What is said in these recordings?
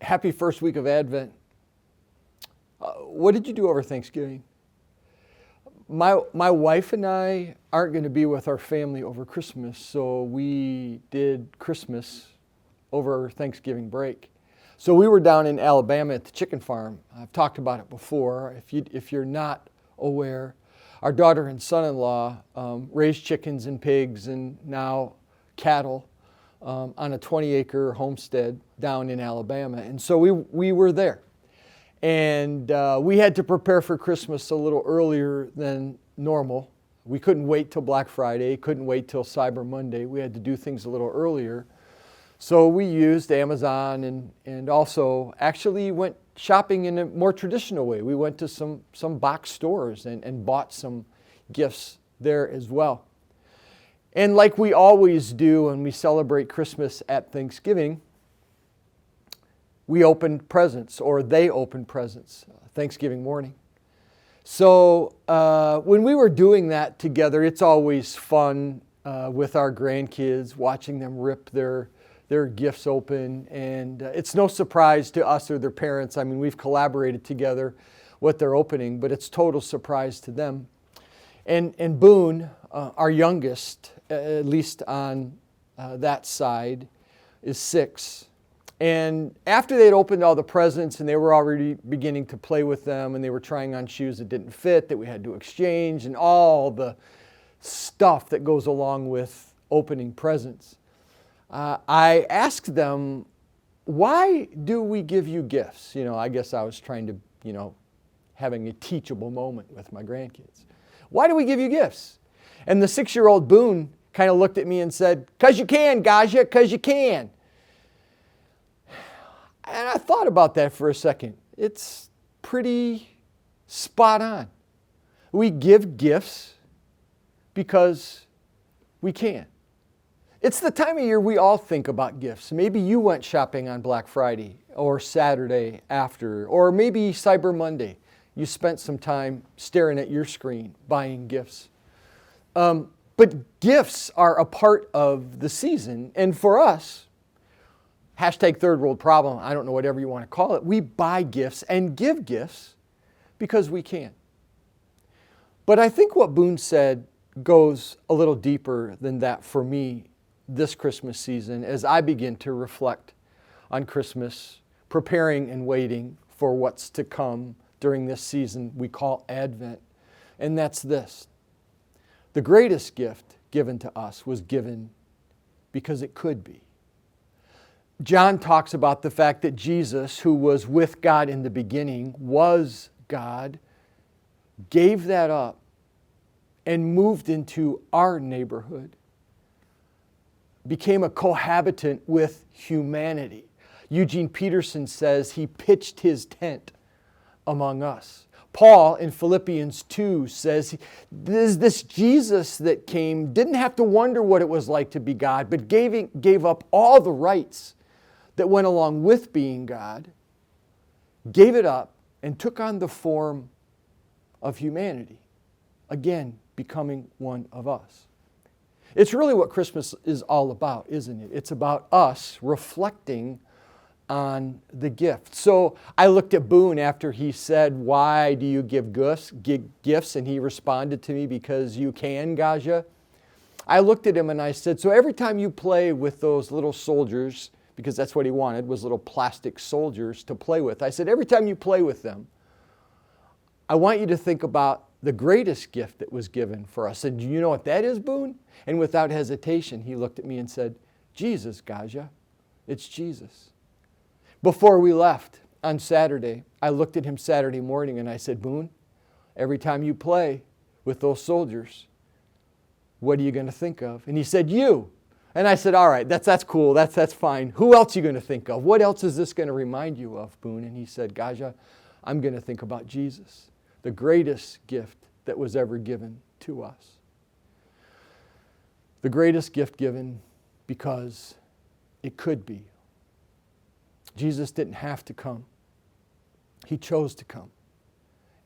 Happy first week of Advent. What did you do over Thanksgiving? My wife and I aren't going to be with our family over Christmas, so we did Christmas over Thanksgiving break. So we were down in Alabama at the chicken farm. I've talked about it before. If you're not aware, our daughter and son-in-law raised chickens and pigs and now cattle on a 20-acre homestead down in Alabama. And so we were there. And we had to prepare for Christmas a little earlier than normal. We couldn't wait till Black Friday, couldn't wait till Cyber Monday. We had to do things a little earlier. So we used Amazon and also actually went shopping in a more traditional way. We went to some box stores and bought some gifts there as well. And like we always do when we celebrate Christmas at Thanksgiving, we opened presents, or they opened presents, Thanksgiving morning. So when we were doing that together, it's always fun with our grandkids, watching them rip their gifts open. And it's no surprise to us or their parents. I mean, we've collaborated together what they're opening, but it's total surprise to them. And Boone, our youngest, at least on that side, is 6. And after they'd opened all the presents and they were already beginning to play with them and they were trying on shoes that didn't fit, that we had to exchange, and all the stuff that goes along with opening presents, I asked them, why do we give you gifts? I guess I was trying to, having a teachable moment with my grandkids. Why do we give you gifts? And the 6-year-old Boone kind of looked at me and said, "'Cause you can, Gaja, 'cause you can." And I thought about that for a second. It's pretty spot on. We give gifts because we can. It's the time of year we all think about gifts. Maybe you went shopping on Black Friday or Saturday after, or maybe Cyber Monday. You spent some time staring at your screen buying gifts. But gifts are a part of the season. And for us, hashtag third world problem, I don't know, whatever you want to call it, we buy gifts and give gifts because we can. But I think what Boone said goes a little deeper than that for me this Christmas season as I begin to reflect on Christmas, preparing and waiting for what's to come during this season we call Advent. And that's this: the greatest gift given to us was given because it could be. John talks about the fact that Jesus, who was with God in the beginning, was God, gave that up, and moved into our neighborhood, became a cohabitant with humanity. Eugene Peterson says he pitched his tent among us. Paul in Philippians 2 says this Jesus that came didn't have to wonder what it was like to be God, but gave up all the rights that went along with being God, gave it up, and took on the form of humanity, again, becoming one of us. It's really what Christmas is all about, isn't it? It's about us reflecting on the gift. So I looked at Boone after he said, "Why do you give gifts?" And he responded to me, "Because you can, Gaja." I looked at him and I said, "So every time you play with those little soldiers," because that's what he wanted, was little plastic soldiers to play with. I said, "Every time you play with them, I want you to think about the greatest gift that was given for us." And you know what that is, Boone? And without hesitation, he looked at me and said, "Jesus, Gaja. It's Jesus." Before we left on Saturday, I looked at him Saturday morning and I said, "Boone, every time you play with those soldiers, what are you going to think of?" And he said, "You." And I said, "All right, that's cool, that's fine. Who else are you going to think of? What else is this going to remind you of, Boone?" And he said, "Gaja, I'm going to think about Jesus, the greatest gift that was ever given to us." The greatest gift given because it could be. Jesus didn't have to come. He chose to come.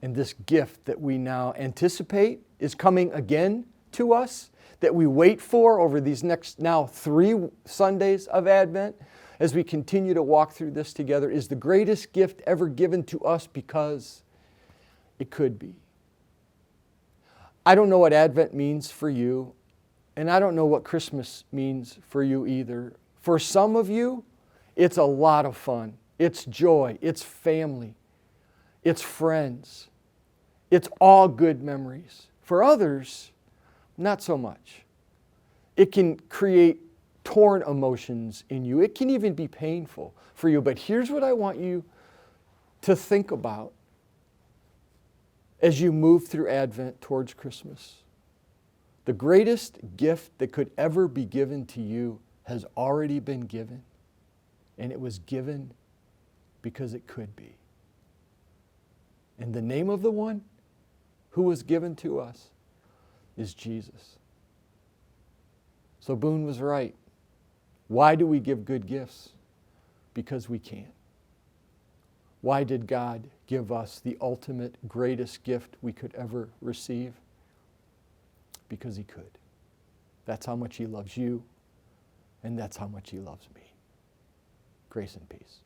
And this gift that we now anticipate is coming again to us, that we wait for over these next now 3 Sundays of Advent. as we continue to walk through this together is the greatest gift ever given to us because it could be. I don't know what Advent means for you, and I don't know what Christmas means for you either. For some of you, it's a lot of fun. It's joy. It's family. It's friends. It's all good memories. For others, not so much. It can create torn emotions in you. It can even be painful for you. But here's what I want you to think about as you move through Advent towards Christmas. The greatest gift that could ever be given to you has already been given. And it was given because it could be. And the name of the one who was given to us is Jesus. So Boone was right. Why do we give good gifts? Because we can. Why did God give us the ultimate, greatest gift we could ever receive? Because He could. That's how much He loves you, and that's how much He loves me. Grace and peace.